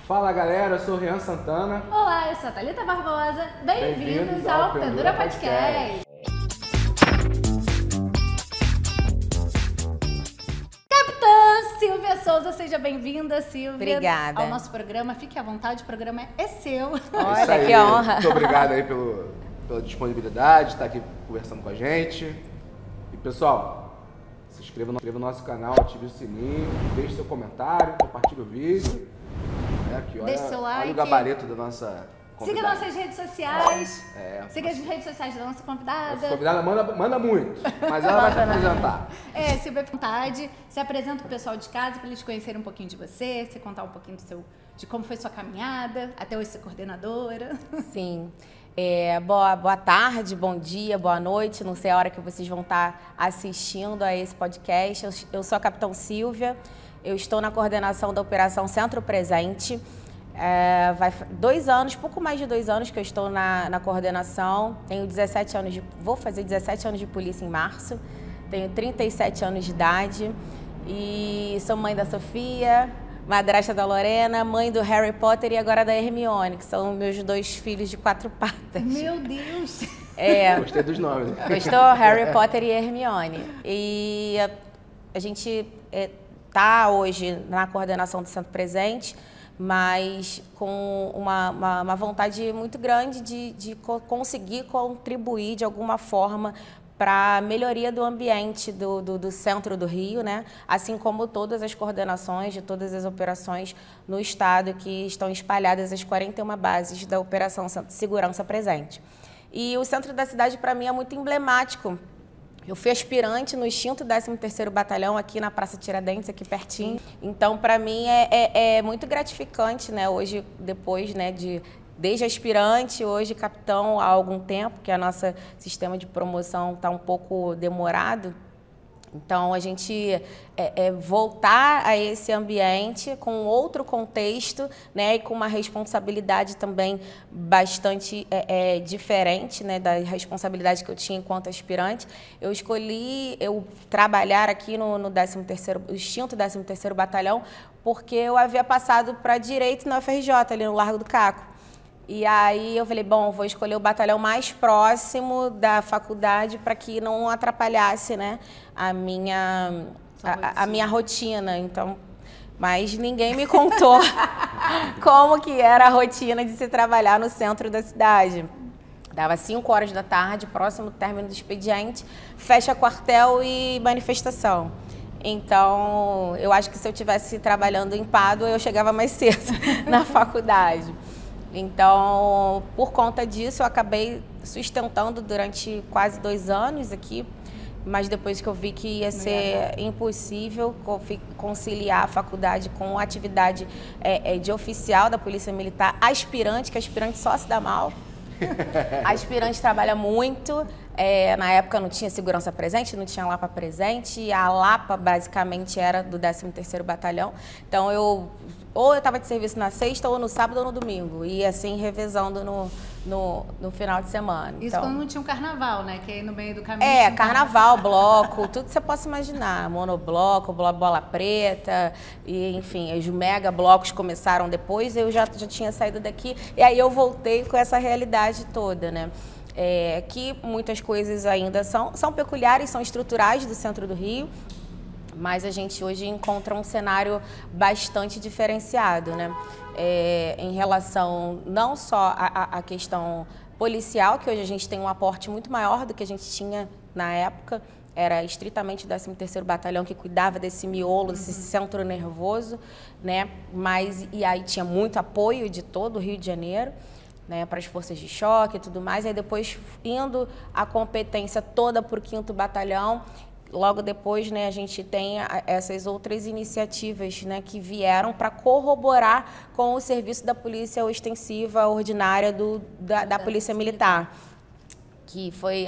Fala galera, eu sou o Rian Santana. Olá, eu sou a Thalita Barbosa. Bem-vindos ao Pendura Podcast. Capitã Silvia Souza, seja bem-vinda, Silvia. Obrigada. Ao nosso programa. Fique à vontade, o programa é seu. Olha, que honra. Muito obrigado aí pela disponibilidade de estar aqui conversando com a gente. E pessoal, se inscreva no nosso canal, ative o sininho, deixe seu comentário, compartilhe o vídeo. Aqui, Deixe seu like. Olha o gabarito da nossa convidada. Siga nossas redes sociais. Siga nossa, as redes sociais da nossa convidada. nossa convidada manda muito, mas ela vai se apresentar. Silvia, à vontade. Se apresenta para o pessoal de casa, para eles conhecerem um pouquinho de você, você contar um pouquinho de como foi sua caminhada, até hoje ser coordenadora. Sim. Boa tarde, bom dia, boa noite. Não sei a hora que vocês vão estar assistindo a esse podcast. Eu sou a Capitã Silvia. Eu estou na coordenação da Operação Centro Presente. Vai 2 anos, pouco mais de 2 anos que eu estou na coordenação. Tenho 17 anos vou fazer 17 anos de polícia em março. Tenho 37 anos de idade e sou mãe da Sofia, madrasta da Lorena, mãe do Harry Potter e agora da Hermione, que são meus 2 filhos de 4 patas. Meu Deus! Gostei dos nomes. Gostou? Harry Potter e Hermione. E a gente está hoje na coordenação do Centro Presente, mas com uma vontade muito grande de conseguir contribuir de alguma forma para a melhoria do ambiente do centro do Rio, né? Assim como todas as coordenações de todas as operações no estado que estão espalhadas as 41 bases da Operação Segurança Presente. E o centro da cidade, para mim, é muito emblemático. Eu fui aspirante no extinto 13º Batalhão aqui na Praça Tiradentes, aqui pertinho. Então, para mim, é muito gratificante, né? Hoje, depois, né, desde aspirante, hoje capitão há algum tempo, que a nossa sistema de promoção está um pouco demorado. Então, a gente voltar a esse ambiente com outro contexto, né, e com uma responsabilidade também bastante diferente, né, da responsabilidade que eu tinha enquanto aspirante. Eu escolhi trabalhar aqui no extinto 13º Batalhão, porque eu havia passado para Direito na UFRJ, ali no Largo do Caco. E aí eu falei, bom, vou escolher o batalhão mais próximo da faculdade para que não atrapalhasse, né, a minha rotina. Então, mas ninguém me contou como que era a rotina de se trabalhar no centro da cidade. Dava 5 horas da tarde, próximo do término do expediente, fecha quartel e manifestação. Então, eu acho que se eu estivesse trabalhando em Pádua, eu chegava mais cedo na faculdade. Então, por conta disso, eu acabei sustentando durante quase 2 anos aqui, mas depois que eu vi que ia ser impossível conciliar a faculdade com a atividade de oficial da Polícia Militar, aspirante, que aspirante só se dá mal. Aspirante trabalha muito. Na época não tinha segurança presente, não tinha Lapa presente, e a Lapa basicamente era do 13º Batalhão. Então ou eu estava de serviço na sexta, ou no sábado ou no domingo, e assim revezando no final de semana. Isso então, quando não tinha um carnaval, né? Que aí no meio do caminho. Carnaval, bloco, tudo que você possa imaginar. Monobloco, bola preta, e enfim, os mega blocos começaram depois, eu já tinha saído daqui, e aí eu voltei com essa realidade toda, né? Que muitas coisas ainda são peculiares, são estruturais do centro do Rio, mas a gente hoje encontra um cenário bastante diferenciado, né? Em relação não só à questão policial, que hoje a gente tem um aporte muito maior do que a gente tinha na época, era estritamente o 13º Batalhão que cuidava desse miolo, desse centro nervoso, né? E aí tinha muito apoio de todo o Rio de Janeiro, né, para as forças de choque e tudo mais. Aí depois, indo a competência toda para o 5º Batalhão, logo depois, né, a gente tem essas outras iniciativas, né, que vieram para corroborar com o serviço da Polícia Ostensiva Ordinária da Polícia Militar. Que foi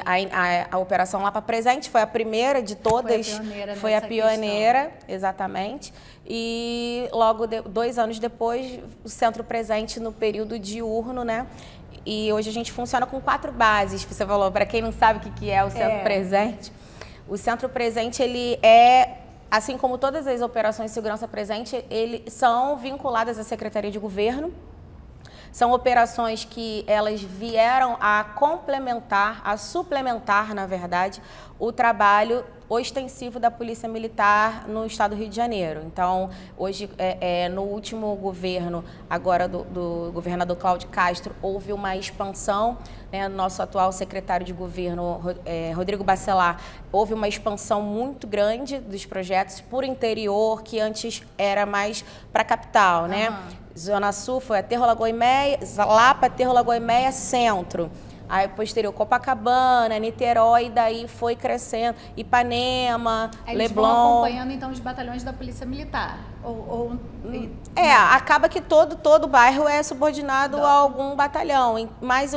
a Operação Lapa Presente, foi a primeira de todas, foi a pioneira, exatamente. E logo 2 anos depois, o Centro Presente no período diurno, né? E hoje a gente funciona com 4 bases. Você falou, para quem não sabe o que é o Centro Presente, o Centro Presente ele é assim como todas as operações de segurança presente, eles são vinculadas à Secretaria de Governo. São operações que elas vieram a complementar, a suplementar, na verdade, o trabalho ostensivo da Polícia Militar no estado do Rio de Janeiro. Então, hoje, no último governo, agora do governador Cláudio Castro, houve uma expansão, né, nosso atual secretário de governo, Rodrigo Bacelar, houve uma expansão muito grande dos projetos por interior, que antes era mais para a capital, né? Zona Sul foi Aterro, Lagoa e Meia, Lapa, Aterro, Lagoa e Meia, Centro. Aí, posterior, Copacabana, Niterói, daí foi crescendo, Ipanema, Leblon. Eles vão acompanhando, então, os batalhões da Polícia Militar? Acaba que todo bairro é subordinado a algum batalhão, mas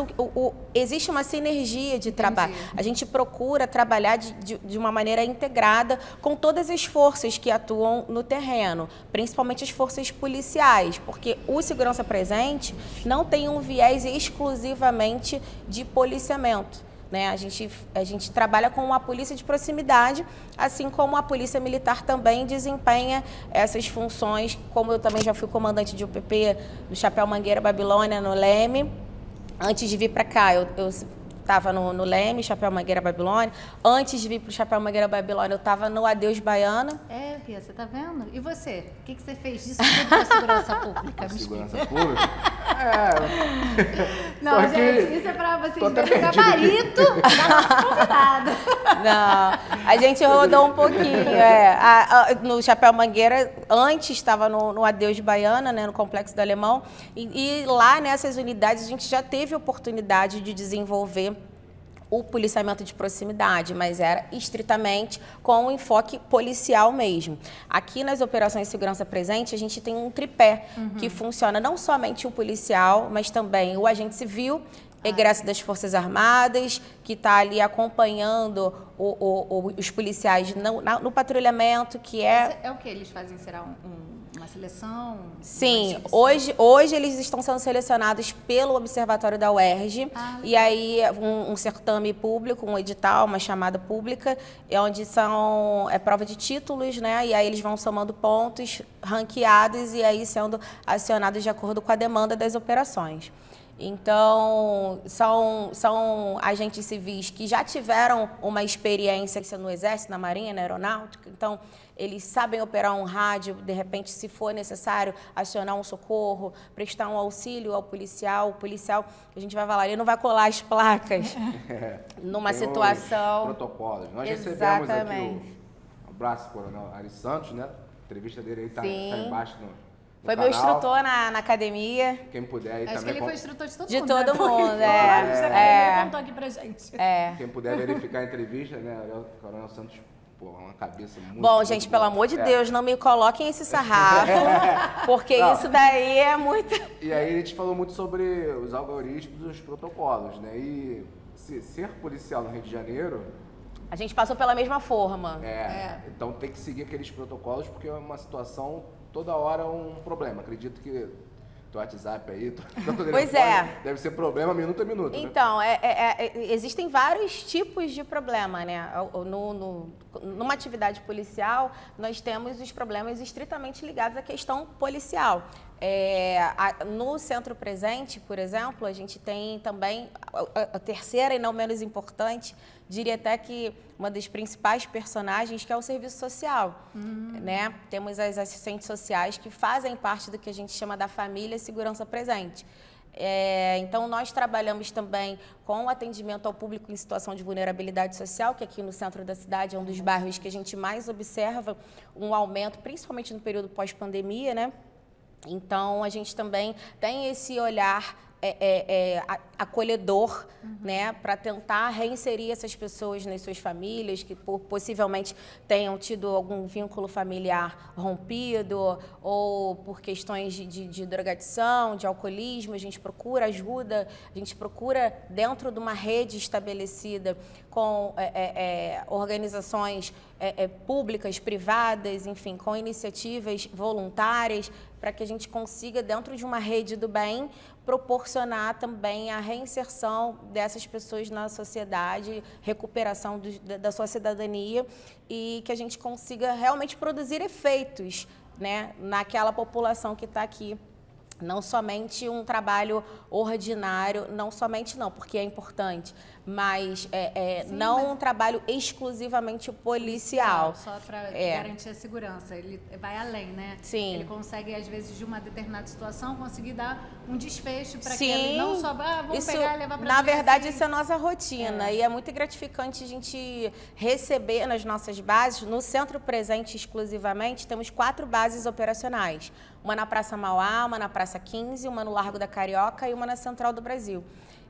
existe uma sinergia de trabalho. A gente procura trabalhar de uma maneira integrada com todas as forças que atuam no terreno, principalmente as forças policiais, porque o Segurança Presente não tem um viés exclusivamente de policiamento. Né? A gente trabalha com uma polícia de proximidade, assim como a Polícia Militar também desempenha essas funções, como eu também já fui comandante de UPP do Chapéu Mangueira Babilônia, no Leme. Antes de vir para cá, eu estava no Leme, Chapéu Mangueira Babilônia. Antes de vir para o Chapéu Mangueira Babilônia, eu estava no Adeus Baiana. Ria, você tá vendo? E você? O que você fez disso tudo para a segurança pública? Segurança pública? Não, gente, isso é para vocês verem o gabarito da nossa convidada. Não, a gente rodou um pouquinho. No Chapéu Mangueira, antes estava no Adeus Baiana, né, no Complexo do Alemão, e lá nessas unidades a gente já teve oportunidade de desenvolver o policiamento de proximidade, mas era estritamente com um enfoque policial mesmo. Aqui nas operações de segurança presente, a gente tem um tripé que funciona não somente o policial, mas também o agente civil, egresso das Forças Armadas, que está ali acompanhando os policiais no patrulhamento, que é... É o que eles fazem? Será uma seleção? Sim, hoje eles estão sendo selecionados pelo Observatório da UERJ, e aí um certame público, um edital, uma chamada pública, onde é prova de títulos, né? E aí eles vão somando pontos, ranqueados, e aí sendo acionados de acordo com a demanda das operações. Então, são agentes civis que já tiveram uma experiência no Exército, na Marinha, na Aeronáutica. Então, eles sabem operar um rádio, de repente, se for necessário, acionar um socorro, prestar um auxílio ao policial. O policial, a gente vai falar, ele não vai colar as placas numa situação... protocolos. Nós recebemos aqui um abraço, Coronel Ari Santos, né? A entrevista dele aí tá embaixo no Foi canal. Meu instrutor na academia. Quem puder aí Acho também... que ele foi instrutor de todo de mundo. todo mundo, Ele contou aqui pra gente. Quem puder verificar a entrevista, né? O Coronel Santos, pô, uma cabeça muito... Bom, gente, pelo amor de Deus, não me coloquem esse sarrafo, porque isso daí é muito... E aí a gente falou muito sobre os algoritmos e os protocolos, né? E ser policial no Rio de Janeiro... A gente passou pela mesma forma. Então tem que seguir aqueles protocolos, porque é uma situação... Toda hora um problema. Acredito que teu WhatsApp aí, pois deve ser problema minuto a minuto. Então, né? Existem vários tipos de problema, né? Numa atividade policial, nós temos os problemas estritamente ligados à questão policial. No Centro Presente, por exemplo, a gente tem também a terceira e não menos importante, diria até que uma das principais personagens, que é o serviço social, né? Temos as assistentes sociais que fazem parte do que a gente chama da família Segurança Presente. Então, nós trabalhamos também com o atendimento ao público em situação de vulnerabilidade social, que aqui no centro da cidade é um dos bairros que a gente mais observa um aumento, principalmente no período pós-pandemia, né? Então, a gente também tem esse olhar acolhedor, né, para tentar reinserir essas pessoas nas suas famílias, que possivelmente tenham tido algum vínculo familiar rompido, ou por questões de drogadição, de alcoolismo. A gente procura ajuda, a gente procura, dentro de uma rede estabelecida com organizações públicas, privadas, enfim, com iniciativas voluntárias, para que a gente consiga, dentro de uma rede do bem, proporcionar também a reinserção dessas pessoas na sociedade, recuperação da sua cidadania e que a gente consiga realmente produzir efeitos, né, naquela população que está aqui. Não somente um trabalho ordinário, não somente não, porque é importante, mas não um trabalho exclusivamente policial. Só para garantir a segurança. Ele vai além, né? Sim. Ele consegue, às vezes, de uma determinada situação, conseguir dar um desfecho para que ele não só vamos pegar e levar para na verdade, isso é a nossa rotina. E é muito gratificante a gente receber nas nossas bases, no Centro Presente exclusivamente, temos 4 bases operacionais. Uma na Praça Mauá, uma na Praça 15, uma no Largo da Carioca e uma na Central do Brasil.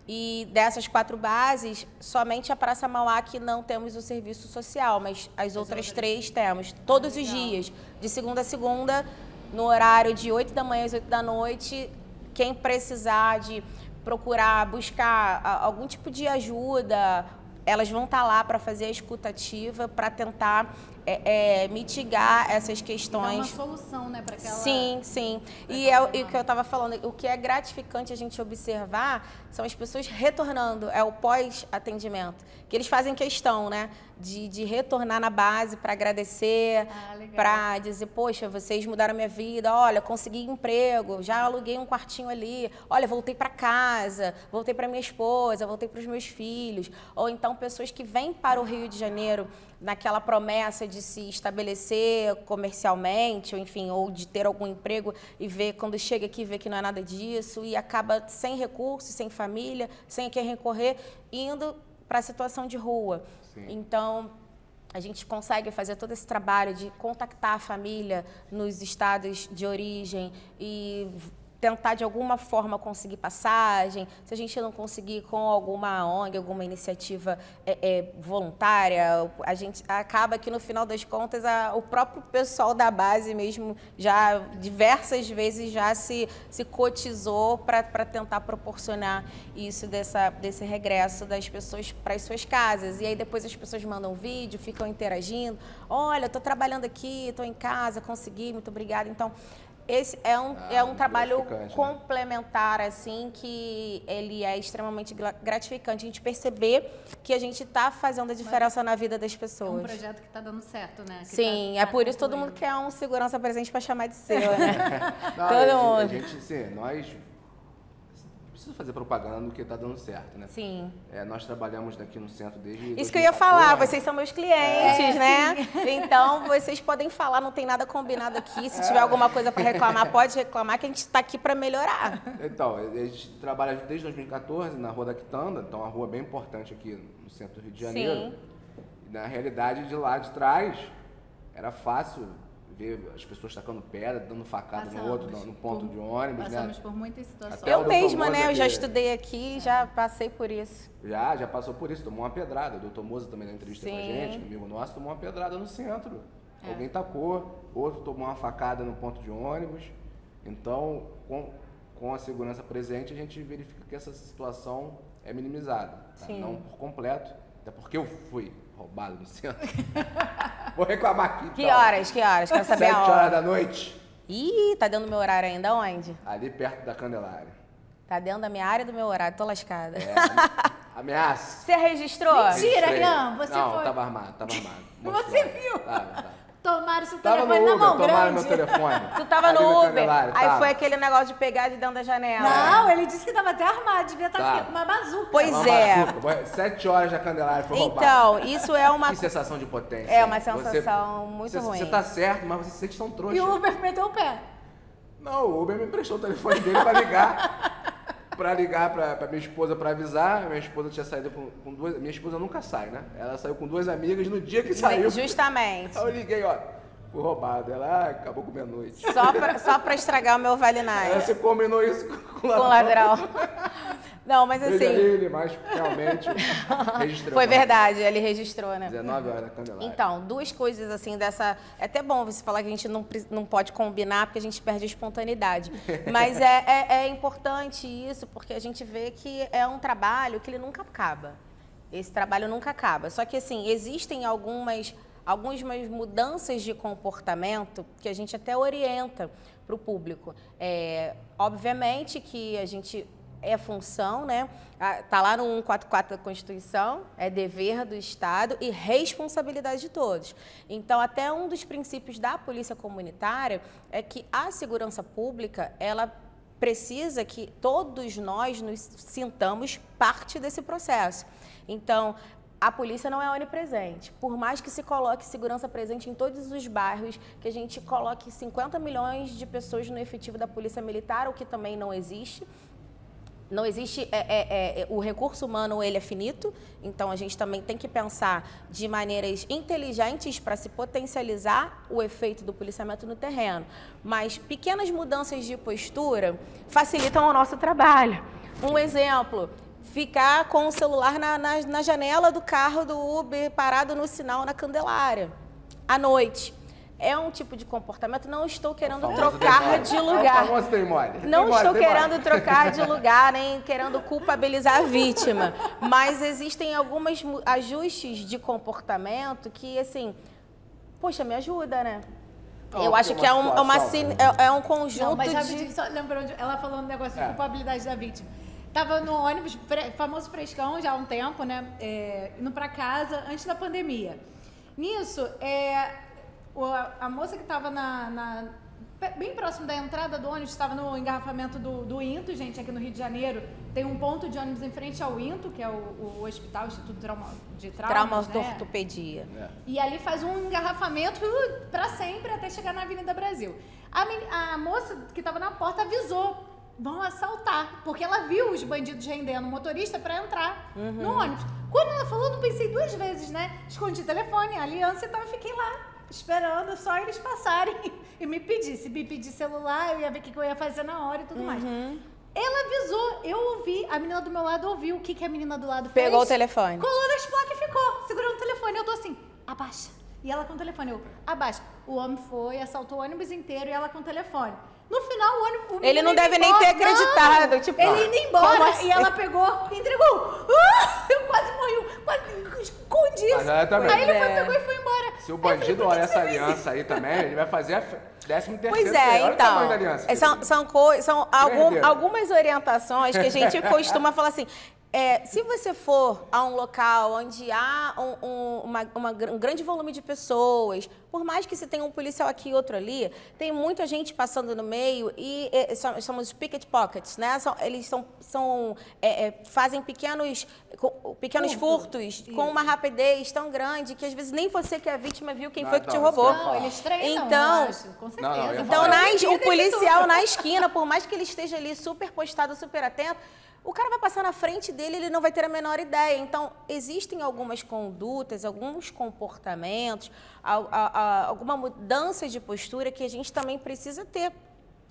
E dessas 4 bases, somente a Praça Mauá que não temos o serviço social, mas as outras 3 temos, todos os dias, de segunda a segunda, no horário de 8 da manhã às 8 da noite. Quem precisar de procurar, buscar algum tipo de ajuda, elas vão estar lá para fazer a escutativa, para tentar mitigar essas questões. Dar uma solução, né, para aquela... Sim, sim. E o que eu estava falando, o que é gratificante a gente observar são as pessoas retornando, é o pós-atendimento, que eles fazem questão, né, de retornar na base para agradecer, para dizer, poxa, vocês mudaram a minha vida, olha, consegui emprego, já aluguei um quartinho ali, olha, voltei para casa, voltei para minha esposa, voltei para os meus filhos. Ou então pessoas que vêm para o Rio de Janeiro naquela promessa de se estabelecer comercialmente, ou enfim, ou de ter algum emprego e ver, quando chega aqui, vê que não é nada disso e acaba sem recursos, sem família, sem a quem recorrer, indo para a situação de rua. Sim. Então, a gente consegue fazer todo esse trabalho de contactar a família nos estados de origem e tentar de alguma forma conseguir passagem. Se a gente não conseguir com alguma ONG, alguma iniciativa voluntária, a gente acaba que no final das contas o próprio pessoal da base mesmo já diversas vezes já se cotizou para tentar proporcionar isso desse regresso das pessoas para as suas casas. E aí depois as pessoas mandam vídeo, ficam interagindo. Olha, estou trabalhando aqui, estou em casa, consegui, muito obrigada. Então, esse é um trabalho complementar, assim, que ele é extremamente gratificante. A gente perceber que a gente está fazendo a diferença na vida das pessoas. É um projeto que está dando certo, né? Que sim, é por isso que todo mundo quer um segurança presente para chamar de seu, né? Não, todo mundo. A gente, sim, nós precisa fazer propaganda do que está dando certo, né? Sim. Nós trabalhamos aqui no centro desde... Isso que eu ia falar, vocês são meus clientes, né? Sim. Então, vocês podem falar, não tem nada combinado aqui. Se tiver alguma coisa para reclamar, pode reclamar, que a gente está aqui para melhorar. Então, a gente trabalha desde 2014 na Rua da Quitanda, então é uma rua bem importante aqui no centro do Rio de Janeiro. Sim. E, na realidade, de lá de trás, era fácil ver as pessoas tacando pedra, dando facada no outro, no ponto de ônibus, Passamos por muitas situações. Eu mesma, né? Eu já estudei aqui, já passei por isso. Já passou por isso, tomou uma pedrada. O doutor Moza também na entrevista com a gente, amigo nosso, tomou uma pedrada no centro. Alguém tacou, outro tomou uma facada no ponto de ônibus. Então, com a segurança presente, a gente verifica que essa situação é minimizada. Tá? Não por completo, até porque eu fui roubado no centro. Vou reclamar aqui. Que horas? Quero saber a hora. 7 horas da noite. Ih, tá dentro do meu horário ainda? Onde? Ali perto da Candelária. Tá dentro da minha área do meu horário, tô lascada. Ameaça. Você registrou? Mentira, Ian, você não, foi... tava armado. Mostrou. Você viu? Tava. Tomaram seu Tava telefone no na Uber, mão tomaram grande. meu telefone. Tu tava no Uber, aí foi aquele aquele negócio de pegar de dentro da janela. Não, ele disse que tava até armado, devia estar com uma bazuca. Pois é. 7 horas da Candelária foi roubado. Então, isso é uma... Que sensação de potência. É uma sensação muito ruim. Você tá certo, mas vocês estão trouxas. E o Uber meteu o pé. Não, o Uber me emprestou o telefone dele pra ligar. pra minha esposa pra avisar. Minha esposa tinha saído com 2... Minha esposa nunca sai, né? Ela saiu com 2 amigas no dia que saiu. Justamente. Aí eu liguei, ó. Fui roubado. Ela acabou com meia-noite. Só pra estragar o meu Vale Night. Você combinou isso com o ladrão. Com o ladrão. Não, mas assim... Ele, mas realmente registrou. Foi verdade, ele registrou, né? 19 horas da Candelária. Então, 2 coisas assim dessa... É até bom você falar que a gente não pode combinar, porque a gente perde a espontaneidade. Mas é importante isso, porque a gente vê que é um trabalho que ele nunca acaba. Esse trabalho nunca acaba. Só que, assim, existem algumas algumas mudanças de comportamento que a gente até orienta para o público. Obviamente que a gente é função, né? Está lá no 144 da Constituição, é dever do Estado e responsabilidade de todos. Então, até um dos princípios da polícia comunitária é que a segurança pública, ela precisa que todos nós nos sintamos parte desse processo. Então, a polícia não é onipresente. Por mais que se coloque segurança presente em todos os bairros, que a gente coloque 50 milhões de pessoas no efetivo da polícia militar, o que também não existe. Não existe, o recurso humano, ele é finito, então a gente também tem que pensar de maneiras inteligentes para se potencializar o efeito do policiamento no terreno. Mas pequenas mudanças de postura facilitam o nosso trabalho. Um exemplo, ficar com o celular na janela do carro do Uber, parado no sinal na Candelária, à noite. É um tipo de comportamento, não estou querendo trocar de lugar. Não estou querendo trocar de lugar, nem querendo culpabilizar a vítima. Mas existem alguns ajustes de comportamento que, assim, poxa, me ajuda, né? Eu acho que é um conjunto não, mas rapidinho, só lembrando, ela falando do negócio de culpabilidade da vítima. Tava no ônibus, famoso frescão, já há um tempo, né? Indo pra casa, antes da pandemia. Nisso, a moça que estava bem próximo da entrada do ônibus, estava no engarrafamento do INTO, gente, aqui no Rio de Janeiro, tem um ponto de ônibus em frente ao INTO, que é o hospital, Instituto de Traumas, né? Ortopedia. E ali faz um engarrafamento para sempre, até chegar na Avenida Brasil. A moça que estava na porta avisou, vão assaltar, porque ela viu os bandidos rendendo o motorista para entrar no ônibus. Quando ela falou, não pensei duas vezes, né? Escondi o telefone, a aliança e tal, eu fiquei lá, esperando só eles passarem e me pedir. Se me pedir celular, eu ia ver o que eu ia fazer na hora e tudo mais. Ela avisou, eu ouvi, a menina do meu lado ouviu. O que a menina do lado fez? Pegou o telefone. Colou nas placas e ficou segurando o telefone. Eu tô assim, abaixa. E ela com o telefone, eu, abaixa. O homem foi, assaltou o ônibus inteiro e ela com o telefone. No final, o menino ele não deve nem ter acreditado. Tipo, ele indo embora assim? E ela pegou, entregou. Eu quase morri, quase escondi isso. Aí ele pegou e foi embora. Se o bandido olha essa aliança aí também, ele vai fazer a 13º. Pois então, são algumas orientações que a gente costuma falar assim. Se você for a um local onde há um grande volume de pessoas, por mais que se tenha um policial aqui e outro ali, tem muita gente passando no meio e somos picket pockets, né? Eles fazem pequenos furtos com uma rapidez tão grande que às vezes nem você que é a vítima viu quem foi que te roubou. Não, eles treinam, então, acho, com certeza. Então, o policial na esquina, por mais que ele esteja ali super postado, super atento, o cara vai passar na frente dele, ele não vai ter a menor ideia. Então, existem algumas condutas, alguns comportamentos, alguma mudança de postura que a gente também precisa ter,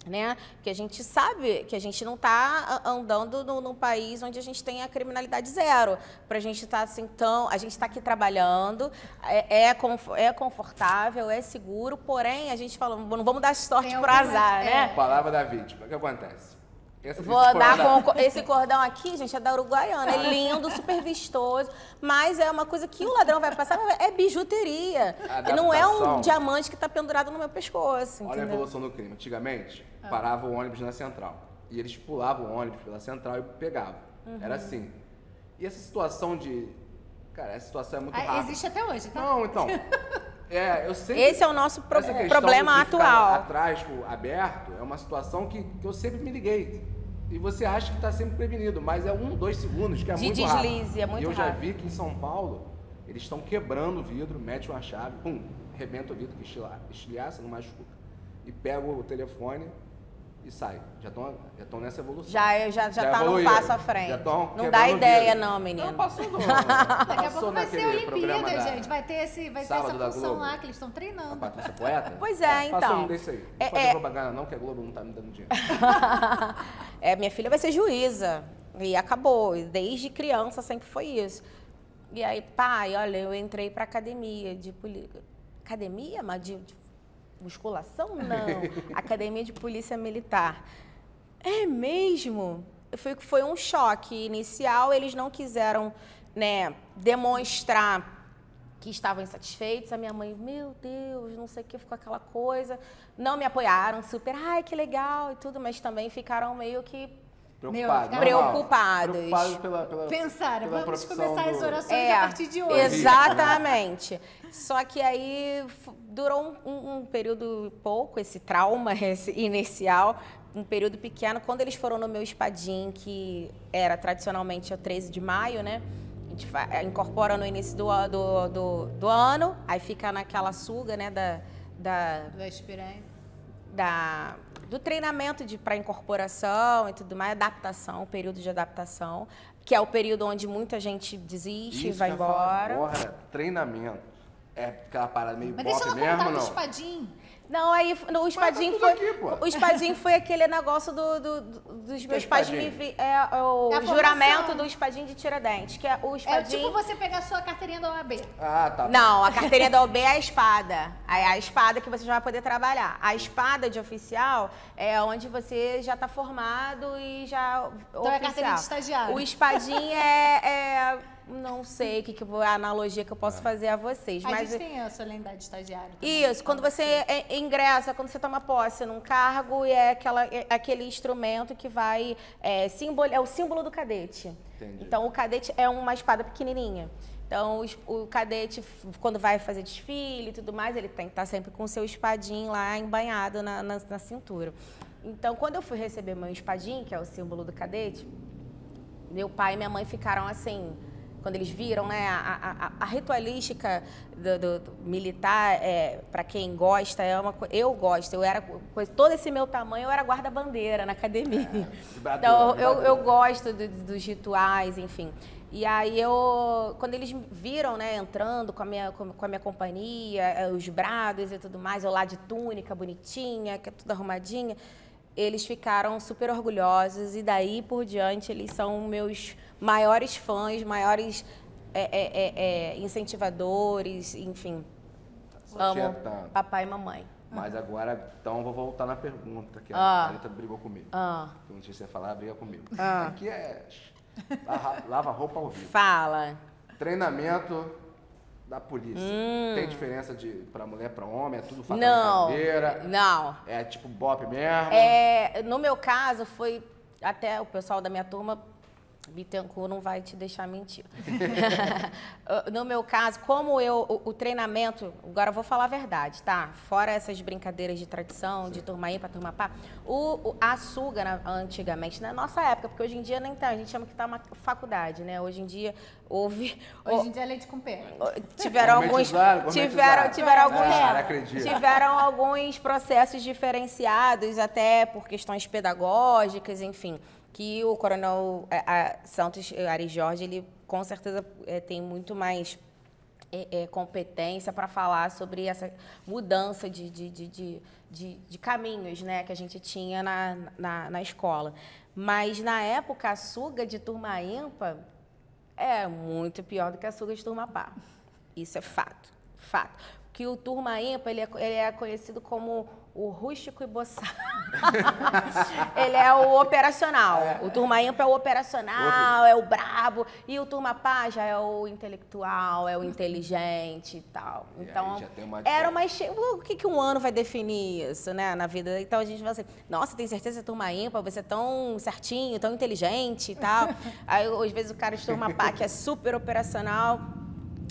né? Que a gente sabe que a gente não está andando num país onde a gente tem a criminalidade zero. Para a gente estar assim a gente está aqui trabalhando, é confortável, é seguro, porém a gente fala, não vamos dar sorte pro azar, né? Palavra da vítima, o que acontece? Vou dar com esse cordão aqui, gente, é da Uruguaiana, é lindo, super vistoso, mas é uma coisa que o ladrão vai passar, é bijuteria, não é um diamante que está pendurado no meu pescoço. Olha a evolução do crime. Antigamente, parava o ônibus na central, e eles pulavam o ônibus pela central e pegavam, era assim. E essa situação cara, essa situação é muito rápida. Existe até hoje, tá? Não, então... eu sempre, esse é o nosso problema atual. Atrás, aberto, é uma situação que eu sempre me liguei. E você acha que está sempre prevenido, mas é 1, 2 segundos, que é muito rápido. De deslize, é muito rápido. E eu já vi que em São Paulo, eles estão quebrando o vidro, mete uma chave, pum, arrebenta o vidro, que estilhaça, não machuca. E pega o telefone e sai. Já estão nessa evolução. Já tá num passo à frente. Não dá ideia, não, menino. Não, passou não. Daqui a pouco vai ser a Olimpíada, gente. Vai ter essa função lá que eles estão treinando. A Patrícia Poeta? Pois é, então. Passou um desse aí. Não fazer propaganda não, que a Globo não tá me dando dinheiro. Minha filha vai ser juíza. E acabou. Desde criança sempre foi isso. E aí, pai, olha, eu entrei pra academia de polícia. Academia? Mas de musculação? Não. Academia de Polícia Militar. É mesmo? Foi um choque inicial. Eles não quiseram, né, demonstrar que estavam insatisfeitos. A minha mãe, meu Deus, não sei o que, ficou aquela coisa. Não me apoiaram, super, ai, que legal e tudo, mas também ficaram meio que Preocupados. preocupados. Pensaram, pela vamos profissão começar as do- orações a partir de hoje. Exatamente. Só que aí durou um período pouco, esse trauma esse inicial, um período pequeno. Quando eles foram no meu espadim, que era tradicionalmente o 13 de maio, né? A gente incorpora no início do ano, aí fica naquela suga, né? Do aspirante. Do treinamento para incorporação e tudo mais, adaptação, período de adaptação, que é o período onde muita gente desiste e Isso vai que eu ia falar embora. agora, treinamento. É aquela parada meio Mas deixa bofe ela mesmo, contar do não? espadim. Não, aí no espadim tudo foi. aqui, pô. O espadim foi aquele negócio dos meus pais espadim? o É a juramento formação. do espadim de Tiradentes, que é o É espadim. tipo você pegar a sua carteirinha da OAB. Ah, tá. Não, a carteirinha da OB é a espada. É a espada que você já vai poder trabalhar. A espada de oficial é onde você já está formado e já Então é a carteirinha de estagiário. O espadim não sei a analogia que eu posso fazer a vocês, A mas gente tem a solenidade de estagiário. também. isso, quando você ingressa, quando você toma posse num cargo, é aquele instrumento que vai é o símbolo do cadete. Entendi. Então, o cadete é uma espada pequenininha. Então, o cadete, quando vai fazer desfile e tudo mais, ele tem que estar sempre com o seu espadim lá embanhado na cintura. Então, quando eu fui receber meu espadim, que é o símbolo do cadete, meu pai e minha mãe ficaram assim... Quando eles viram, né, a ritualística do militar, para quem gosta, é uma coisa. Eu gosto, todo esse meu tamanho, eu era guarda-bandeira na academia. Então, eu gosto dos rituais, enfim. E aí, quando eles viram, né, entrando com a minha companhia, os brados e tudo mais, eu lá de túnica bonitinha, que é tudo arrumadinha, eles ficaram super orgulhosos e daí por diante eles são meus maiores fãs, maiores incentivadores, enfim. Amo papai e mamãe. Mas agora, então, eu vou voltar na pergunta, que a Thalita brigou comigo. Que não sei se você ia falar, briga comigo. Aqui é lava roupa ao vivo. Fala. Treinamento da polícia. Tem diferença pra mulher, pra homem? É tudo faca na Não, caveira? não. É tipo bop mesmo? No meu caso, foi até o pessoal da minha turma, Bittencourt não vai te deixar mentir. No meu caso, como o treinamento, agora eu vou falar a verdade, tá? Fora essas brincadeiras de tradição, de turma ímpar, turma par, a suga, antigamente, na nossa época, porque hoje em dia nem tá, a gente chama que tá uma faculdade, né? Hoje em dia Hoje em dia é leite com pé. tiveram alguns processos diferenciados, até por questões pedagógicas, enfim, que o coronel Santos Ari Jorge, ele com certeza tem muito mais competência para falar sobre essa mudança de caminhos, né, que a gente tinha na escola. Mas, na época, a suga de turma ímpar é muito pior do que a suga de turma par. Isso é fato. Que o turma ímpar, ele é conhecido como o rústico e boçal. Ele é o operacional. O turma ímpar é o operacional, é o brabo. E o turma par já é o intelectual, é o inteligente e tal. Então, o que um ano vai definir isso, né, na vida? Então, a gente vai assim, nossa, tem certeza que turma ímpar, você é tão certinho, tão inteligente e tal. Aí, às vezes, o cara de turma par, que é super operacional...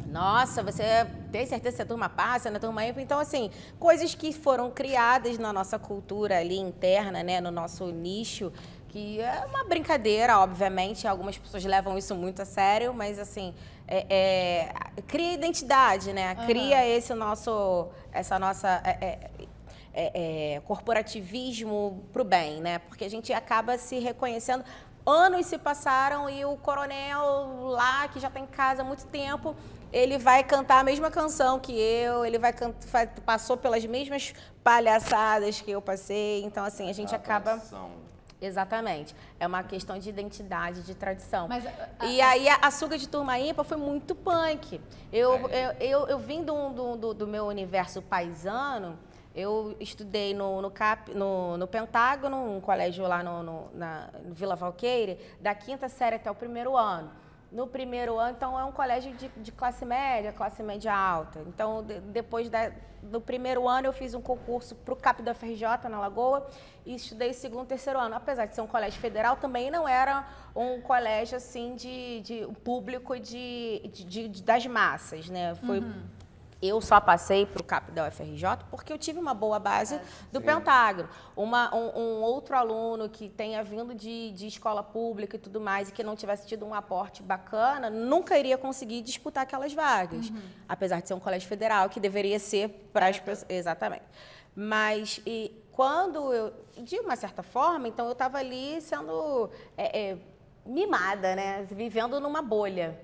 Nossa, você tem certeza que você turma passa na turma ímpar? Então, assim, coisas que foram criadas na nossa cultura ali interna, né, no nosso nicho, que é uma brincadeira, obviamente, algumas pessoas levam isso muito a sério, mas, assim, cria identidade, né? Cria essa nossa corporativismo pro bem, né? Porque a gente acaba se reconhecendo. Anos se passaram e o coronel lá, que já está em casa há muito tempo, ele vai cantar a mesma canção que eu, ele passou pelas mesmas palhaçadas que eu passei. Então, assim, a gente acaba... Exatamente. É uma questão de identidade, de tradição. Mas, e aí, a suga de turma ímpar foi muito punk. Eu vim do meu universo paisano. Eu estudei no Pentágono, um colégio lá na Vila Valqueire, da 5ª série até o 1º ano. No primeiro ano, então, é um colégio de classe média alta. Então, depois do primeiro ano, eu fiz um concurso para o CAP da FRJ, na Lagoa, e estudei segundo e terceiro ano. Apesar de ser um colégio federal, também não era um colégio, assim, de público das massas, né? Foi... Eu só passei para o CAP da UFRJ porque eu tive uma boa base do Pentágono. Um outro aluno que tenha vindo de escola pública e tudo mais e que não tivesse tido um aporte bacana, nunca iria conseguir disputar aquelas vagas. Apesar de ser um colégio federal, que deveria ser para as pessoas... Exatamente. Mas quando eu... De uma certa forma, então eu estava ali sendo mimada, né? Vivendo numa bolha.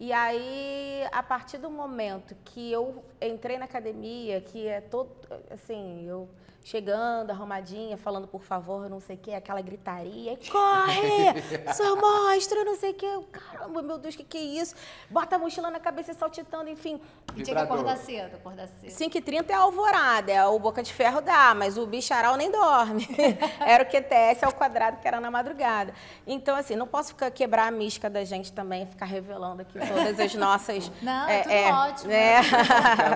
E aí, a partir do momento que eu entrei na academia, que é todo, assim, eu chegando, arrumadinha, falando por favor, não sei o que, aquela gritaria, corre, sua mostra, não sei o que, caramba, meu Deus, que é isso? Bota a mochila na cabeça e saltitando, enfim. E tinha que acordar cedo, 5h30 é a alvorada, é o boca de ferro dá, mas o bicharal nem dorme. Era o QTS ao quadrado, que era na madrugada. Então, assim, não posso quebrar a mística da gente também, ficar revelando aqui todas as nossas... Não, é tudo ótimo.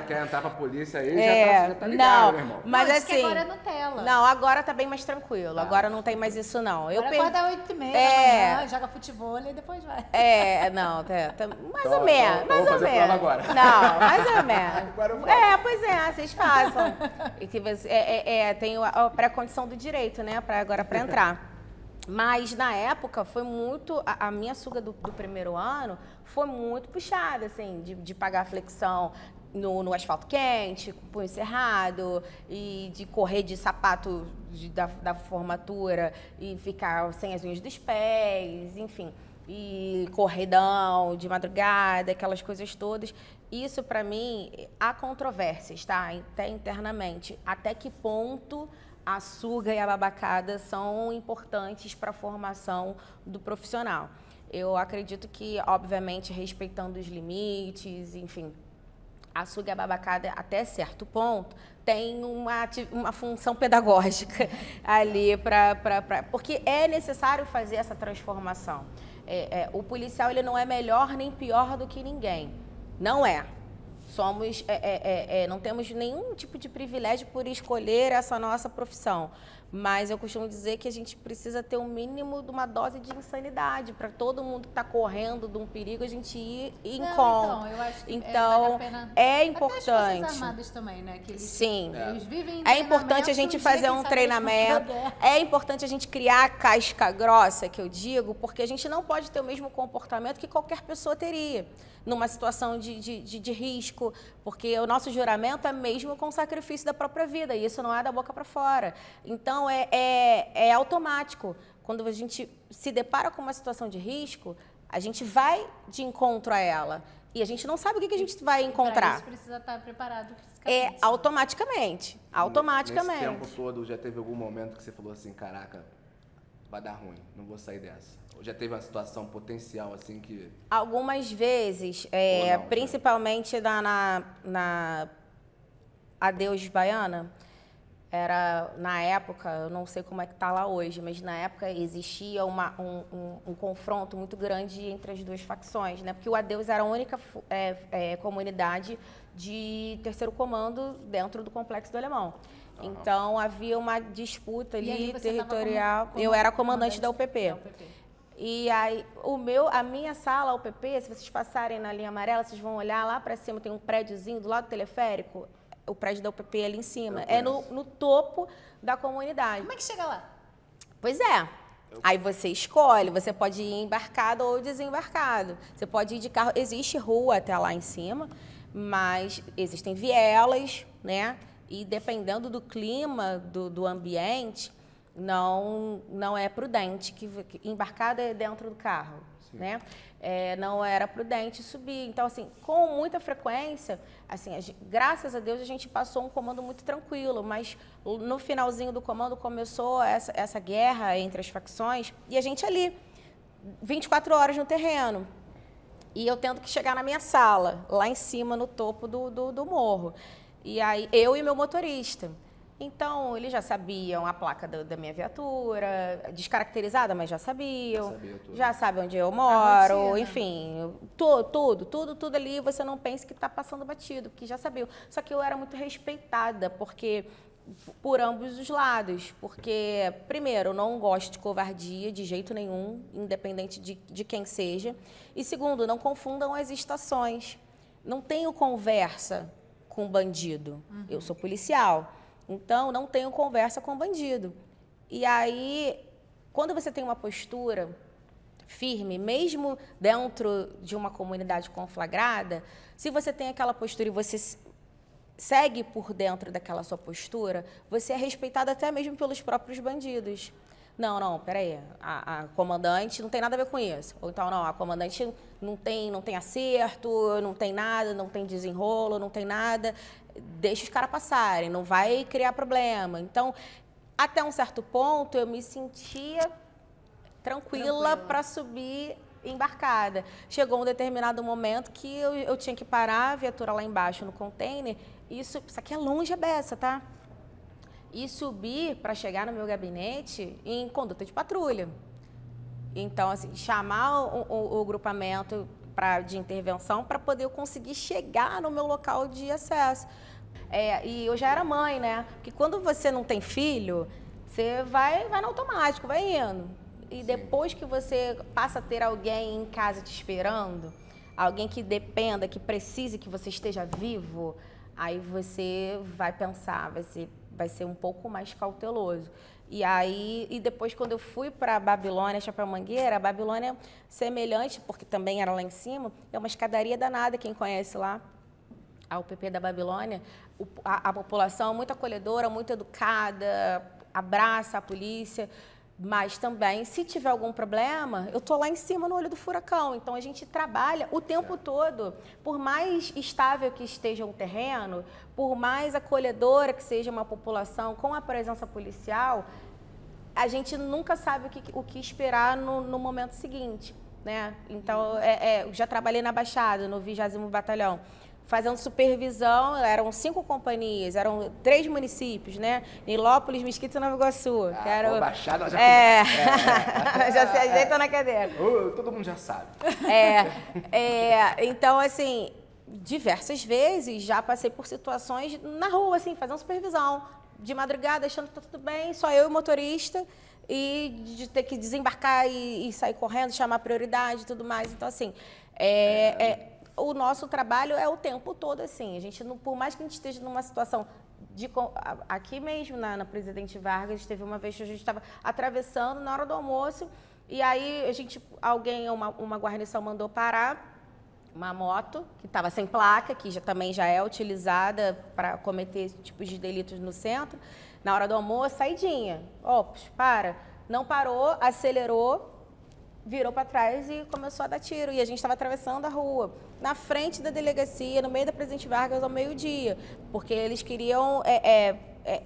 Quer entrar pra polícia aí, já tá ligado, não, meu irmão. Mas não, assim... agora é Nutella. Não, agora tá bem mais tranquilo. Agora não tem mais isso, não. Agora acorda 8h30 da manhã, joga futebol e depois vai. Não, mais Então, ou menos. então Mais vou ou fazer menos. prova agora. Não, mais ou menos. Agora eu faço. Pois é, vocês façam. E que tem a pré-condição do direito, né? Agora para entrar. Mas, na época, foi muito... A minha suga do primeiro ano foi muito puxada, assim, de pagar flexão no asfalto quente, com o punho cerrado, e de correr de sapato da formatura e ficar sem as unhas dos pés, enfim. E corredão de madrugada, aquelas coisas todas. Isso, para mim, há controvérsias, tá? Até internamente. Até que ponto a suga e a babacada são importantes para a formação do profissional. Eu acredito que, obviamente, respeitando os limites, enfim, a suga e a babacada, até certo ponto, tem uma função pedagógica ali, porque é necessário fazer essa transformação. O policial ele não é melhor nem pior do que ninguém. Não é. Não temos nenhum tipo de privilégio por escolher essa nossa profissão. Mas eu costumo dizer que a gente precisa ter um mínimo de uma dose de insanidade para todo mundo que está correndo de um perigo a gente ir em conta. Então, eu acho que então, vale a pena. é importante. Até as Forças Armadas também, né? Que Sim. Eles vivem em é importante a gente fazer um treinamento. É importante a gente criar a casca grossa, que eu digo, porque a gente não pode ter o mesmo comportamento que qualquer pessoa teria numa situação de risco, porque o nosso juramento é mesmo com o sacrifício da própria vida, e isso não é da boca para fora. Então, é automático. Quando a gente se depara com uma situação de risco, a gente vai de encontro a ela. E a gente não sabe o que a gente vai encontrar. Isso precisa estar preparado fisicamente. Automaticamente. Automaticamente. Nesse tempo todo, já teve algum momento que você falou assim, caraca, vai dar ruim, não vou sair dessa? Ou já teve uma situação potencial assim que... Algumas vezes, não, principalmente na Adeus Baiana, na época, eu não sei como é que está lá hoje, mas na época existia um confronto muito grande entre as duas facções, né? Porque o Adeus era a única comunidade de terceiro comando dentro do Complexo do Alemão. Então, havia uma disputa ali territorial. Eu era comandante da UPP. E aí, a minha sala, a UPP, se vocês passarem na linha amarela, vocês vão olhar lá para cima, tem um prédiozinho do lado do teleférico, o prédio da UPP é ali em cima. É no topo da comunidade. Como é que chega lá? Pois é. Aí você escolhe, você pode ir embarcado ou desembarcado. Você pode ir de carro, existe rua até lá em cima, mas existem vielas, né? E dependendo do clima, do ambiente, não é prudente, que embarcado é dentro do carro, né? Não era prudente subir. Então, assim, com muita frequência, assim, graças a Deus, a gente passou um comando muito tranquilo, mas no finalzinho do comando começou essa guerra entre as facções e a gente ali, 24 horas no terreno. E eu tendo que chegar na minha sala, lá em cima, no topo do morro. E aí, eu e meu motorista. Então, eles já sabiam a placa da minha viatura, descaracterizada, mas já sabiam. Já sabem onde eu moro, enfim, tudo ali, você não pensa que está passando batido, que já sabiam. Só que eu era muito respeitada, porque por ambos os lados. Porque, primeiro, eu não gosto de covardia de jeito nenhum, independente de quem seja. E segundo, não confundam as estações. Não tenho conversa com bandido. Eu sou policial. Então, não tenho conversa com bandido. E aí, quando você tem uma postura firme, mesmo dentro de uma comunidade conflagrada, se você tem aquela postura e você segue por dentro daquela sua postura, você é respeitado até mesmo pelos próprios bandidos. Não, peraí, a comandante não tem nada a ver com isso. Ou então, não, a comandante não tem acerto, não tem nada, não tem desenrolo, não tem nada. Deixa os caras passarem, não vai criar problema. Então, até um certo ponto, eu me sentia tranquila para subir embarcada. Chegou um determinado momento que eu tinha que parar a viatura lá embaixo no container. Isso aqui é longe a beça, tá? E subir para chegar no meu gabinete em conduta de patrulha. Então, assim, chamar o grupamento de intervenção para poder eu conseguir chegar no meu local de acesso. E eu já era mãe, né? Porque quando você não tem filho, você vai no automático, vai indo. E depois que você passa a ter alguém em casa te esperando, alguém que dependa, que precise que você esteja vivo, aí você vai pensar, vai ser um pouco mais cauteloso. E depois, quando eu fui para Babilônia, Chapéu Mangueira, a Babilônia é semelhante, porque também era lá em cima, é uma escadaria danada, quem conhece lá, a UPP da Babilônia. A população é muito acolhedora, muito educada, abraça a polícia, mas também, se tiver algum problema, eu estou lá em cima no olho do furacão. Então, a gente trabalha o tempo todo. Por mais estável que esteja um terreno, por mais acolhedora que seja uma população com a presença policial, a gente nunca sabe o que esperar no momento seguinte, né? Então, já trabalhei na Baixada, no 20º Batalhão, fazendo supervisão. Eram 5 companhias, eram 3 municípios, né? Nilópolis, Mesquita e Nova Iguaçu. Baixada, já já se ajeita na cadeira. Todo mundo já sabe. Então, assim, diversas vezes já passei por situações na rua, assim, fazendo supervisão, de madrugada, achando que tá tudo bem, só eu e o motorista, e de ter que desembarcar e sair correndo, chamar prioridade e tudo mais. Então, assim, o nosso trabalho é o tempo todo assim. A gente, por mais que a gente esteja numa situação aqui mesmo na Presidente Vargas, teve uma vez que a gente estava atravessando na hora do almoço, e aí uma guarnição mandou parar uma moto que estava sem placa, que também já é utilizada para cometer esse tipo de delitos no centro. Na hora do almoço, saidinha. Para. Não parou, acelerou, virou para trás e começou a dar tiro. E a gente estava atravessando a rua, na frente da delegacia, no meio da Presidente Vargas, ao meio-dia, porque eles queriam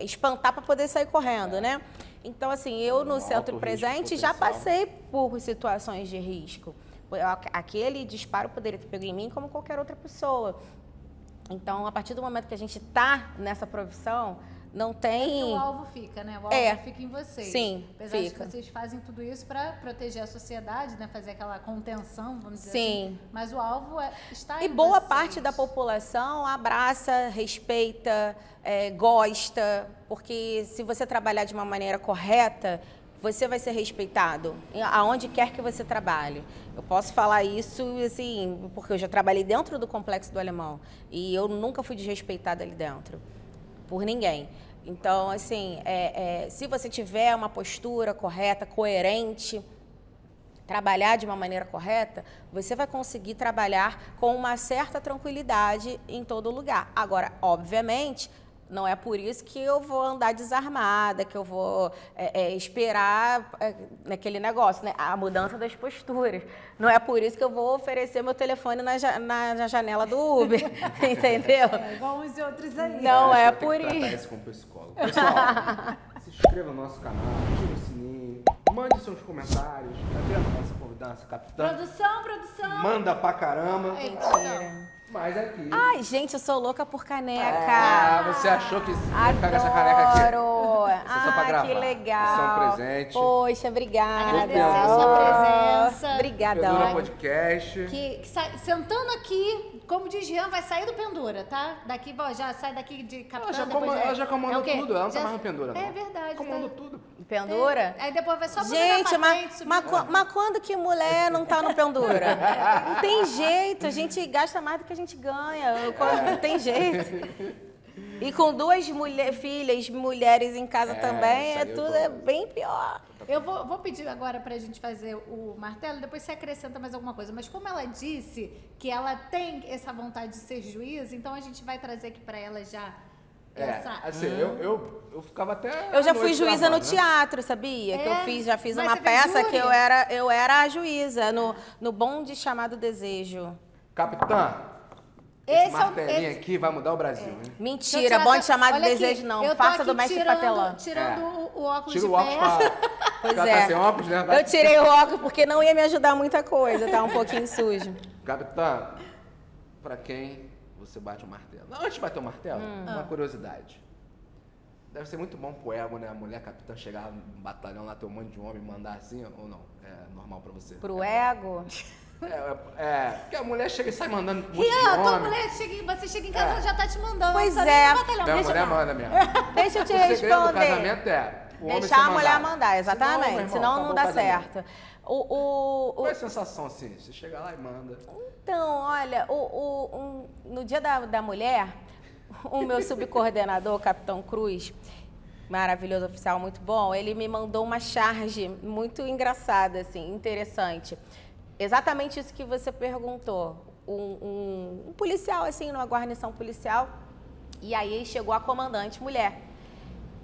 espantar para poder sair correndo, né? Então, assim, eu no centro presente já passei por situações de risco. Aquele disparo poderia ter pego em mim como qualquer outra pessoa. Então, a partir do momento que a gente está nessa profissão, não tem... o alvo fica, né? O alvo fica em vocês. Sim, apesar de que vocês fazem tudo isso para proteger a sociedade, né? Fazer aquela contenção, vamos dizer assim. Mas o alvo está em vocês. E boa parte da população abraça, respeita, gosta, porque se você trabalhar de uma maneira correta, você vai ser respeitado, aonde quer que você trabalhe. Eu posso falar isso, assim, porque eu já trabalhei dentro do Complexo do Alemão e eu nunca fui desrespeitada ali dentro, por ninguém. Então, assim, se você tiver uma postura correta, coerente, trabalhar de uma maneira correta, você vai conseguir trabalhar com uma certa tranquilidade em todo lugar. Agora, obviamente, não é por isso que eu vou andar desarmada, que eu vou esperar naquele negócio, né? A mudança das posturas. Não é por isso que eu vou oferecer meu telefone na janela do Uber, entendeu? Igual uns outros ali. Não é por isso. isso. Com psicólogo. Pessoal, se inscreva no nosso canal, ative o sininho, mande seus comentários. Tá vendo nossa convidada, capitã? Produção. Manda pra caramba. Mentira. Mas aqui... Ai, gente, eu sou louca por caneca. Ah, você achou que ia ficar com essa caneca aqui? Adoro. Isso é só pra gravar. Que legal. Isso é um presente. Poxa, obrigada. Agradecer a sua presença. Obrigada. Pendura Podcast. Sentando aqui, como diz Jean, vai sair do Pendura, tá? Daqui, já sai daqui de capitã. Ela já comanda o quê? tudo, ela não tá mais no Pendura. É não. verdade. Comanda tudo. Pendura? Aí depois vai só botar Gente, na patente, mas quando que mulher não tá no Pendura? Não tem jeito, a gente gasta mais do que a gente ganha. Não tem jeito. E com duas filhas, mulheres em casa também, é bem pior. Eu vou pedir agora pra gente fazer o martelo, depois você acrescenta mais alguma coisa. Mas como ela disse que ela tem essa vontade de ser juiz, então a gente vai trazer aqui pra ela já essa... Assim, eu ficava até... Eu já fui juíza no teatro, sabia? Que eu já fiz uma peça que eu era a juíza, no bonde chamado Desejo. Capitã, esse martelinho aqui vai mudar o Brasil, hein? Mentira, bonde chamado Desejo não. Faça do mestre Patelã. Tirando o óculos Tira de o óculos pé. Pois ela é. tá sem óculos, né? Eu tirei o óculos porque não ia me ajudar muita coisa, tá um pouquinho sujo. Capitã, pra quem você bate o martelo? Não, antes de bater o martelo, uma curiosidade. Deve ser muito bom pro ego, né? A mulher capitã chegar no batalhão lá, ter um monte de homem e mandar assim, ou não? É normal pra você? Pro ego? Porque a mulher chega e sai mandando um monte de Rian, tua homem. mulher você chega em casa, ela já tá te mandando. Pois não precisa é. nem ir no batalhão. Minha Deixa mulher eu- manda mesmo. Deixa eu te O segredo do responder. casamento é o homem Deixar ser a mulher mandado. mandar, exatamente. meu irmão, Senão acabou não o dá casamento. certo. Qual é a sensação assim? Você chega lá e manda. Então, olha, no Dia da Mulher, o meu subcoordenador, o Capitão Cruz, maravilhoso oficial, muito bom, ele me mandou uma charge muito engraçada, assim, interessante. Exatamente isso que você perguntou. Um policial, assim, numa guarnição policial, e aí chegou a comandante mulher.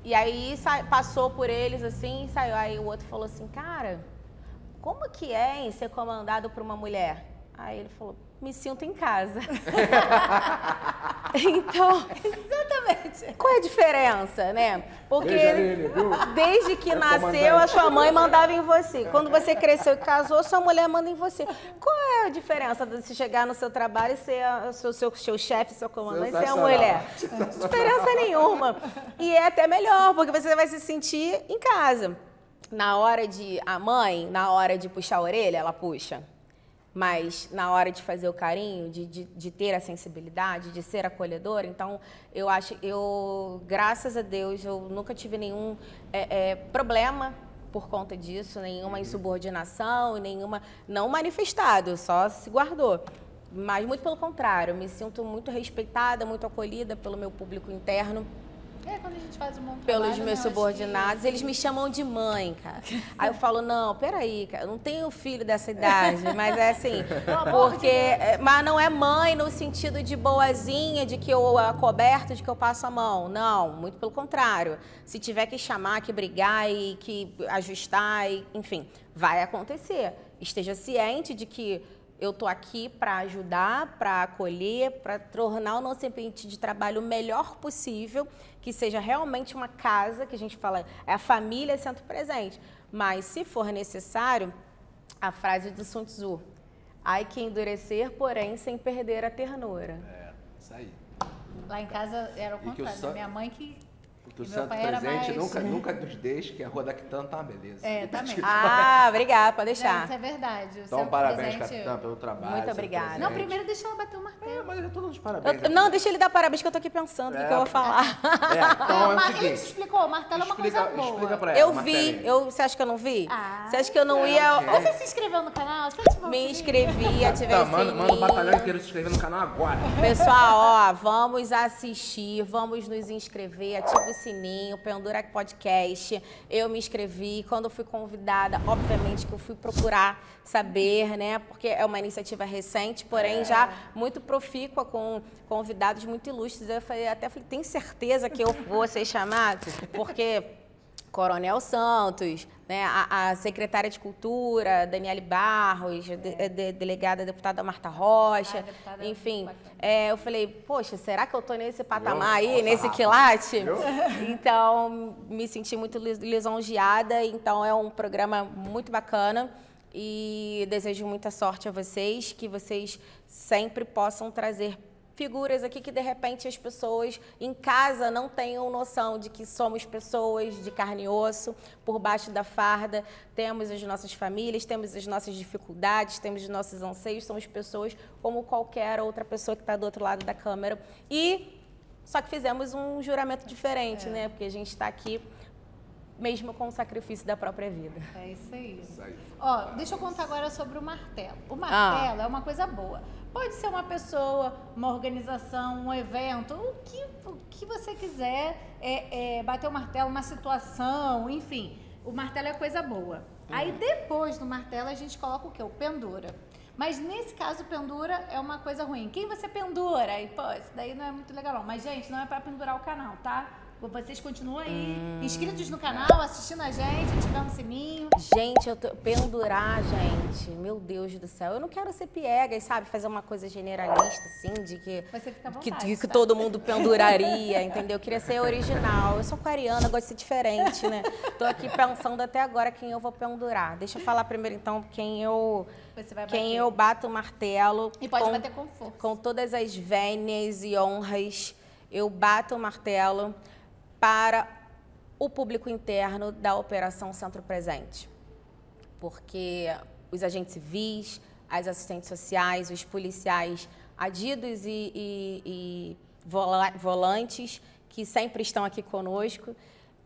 E aí passou por eles, assim, e saiu. Aí o outro falou assim, cara, como que é em ser comandado por uma mulher? Aí ele falou, me sinto em casa. Então, Exatamente. qual é a diferença, né? Porque Veja ele, viu? desde que É nasceu, comandante. a sua mãe mandava em você. Quando você cresceu e casou, sua mulher manda em você. Qual é a diferença de você chegar no seu trabalho e ser seu chefe, seu comandante, ser a Sensacional. mulher? Diferença nenhuma. E é até melhor, porque você vai se sentir em casa. Na hora de puxar a orelha, ela puxa. Mas na hora de fazer o carinho, de ter a sensibilidade, de ser acolhedora, então graças a Deus, eu nunca tive nenhum problema por conta disso, nenhuma insubordinação, não manifestado, só se guardou. Mas muito pelo contrário, eu me sinto muito respeitada, muito acolhida pelo meu público interno. Quando a gente faz um bom trabalho, Pelos né, meus eu acho subordinados, eles me chamam de mãe, cara. Aí eu falo, não, peraí, cara, eu não tenho filho dessa idade, mas é assim, mas não é mãe no sentido de boazinha, de que eu acoberto, de que eu passo a mão. Não, muito pelo contrário. Se tiver que chamar, que brigar e que ajustar, enfim, vai acontecer. Esteja ciente de que eu tô aqui para ajudar, para acolher, para tornar o nosso ambiente de trabalho o melhor possível, que seja realmente uma casa, que a gente fala, é a família sendo presente. Mas, se for necessário, a frase do Sun Tzu, ai que endurecer, porém, sem perder a ternura. Isso aí. Lá em casa era o E que o contrário. san- Minha mãe que... Porque o meu santo pai era presente mais- nunca nos deixe, que a Rua da Quitanda tá uma beleza. também. Ah, obrigada, pode deixar. Isso é verdade. O Então, santo parabéns, presente- capitã, pelo trabalho. Muito seu obrigada. presente. Não, primeiro deixa ela bater o martelo. Mas eu tô dando os parabéns. Não, deixa ele dar parabéns, que eu tô aqui pensando o que eu vou falar. Então é o Ele te seguinte. explicou, o martelo é uma coisa boa. Explica pra ela. Eu Martelinho. vi, você acha que eu não vi? Ah. Você acha que eu não ia... Você se inscreveu no canal? Você ativou o Me sininho? inscrevi, ativei Tá, o manda o sininho. batalhão inteiro se inscrever no canal agora. Pessoal, ó, vamos assistir, vamos nos inscrever, ativa o sininho, Pendura Podcast. Eu me inscrevi, quando eu fui convidada, obviamente que eu fui procurar saber, né? Porque é uma iniciativa recente, porém já muito profícua, com convidados muito ilustres. Eu até falei, tem certeza que eu vou ser chamada? Porque Coronel Santos, né, a secretária de Cultura, Daniele Barros, delegada deputada Marta Rocha, deputada enfim. bacana. Eu falei, poxa, será que eu tô nesse patamar aí, Nossa, nesse Rafa. quilate? Viu? Então, me senti muito lisonjeada, então é um programa muito bacana. e desejo muita sorte a vocês, que vocês sempre possam trazer figuras aqui que de repente as pessoas em casa não tenham noção de que somos pessoas de carne e osso, por baixo da farda, temos as nossas famílias, temos as nossas dificuldades, temos os nossos anseios, somos pessoas como qualquer outra pessoa que está do outro lado da câmera. E só que fizemos um juramento diferente, né? Porque a gente está aqui mesmo com o sacrifício da própria vida. É isso aí. Ó, deixa eu contar agora sobre o martelo. O martelo é uma coisa boa. Pode ser uma pessoa, uma organização, um evento, o que você quiser, bater o martelo, uma situação, enfim. O martelo é coisa boa. Aí depois do martelo a gente coloca o quê? O pendura. Mas nesse caso, pendura é uma coisa ruim. Quem você pendura? E, pô, isso daí não é muito legal não. Mas, gente, não é pra pendurar o canal, tá? Vocês continuam aí, inscritos no canal, assistindo a gente, ativando o sininho. Gente, pendurar, gente, meu Deus do céu. Eu não quero ser piegas, sabe? Fazer uma coisa generalista, assim, de que, você fica à vontade, que todo mundo penduraria, entendeu? Eu queria ser original. Eu sou aquariana, gosto de ser diferente, né? Tô aqui pensando até agora quem eu vou pendurar. Deixa eu falar primeiro, então, quem eu bato o martelo. E pode bater com força. Com todas as vénias e honras, eu bato o martelo para o público interno da Operação Centro Presente. Porque os agentes civis, as assistentes sociais, os policiais adidos e volantes, que sempre estão aqui conosco,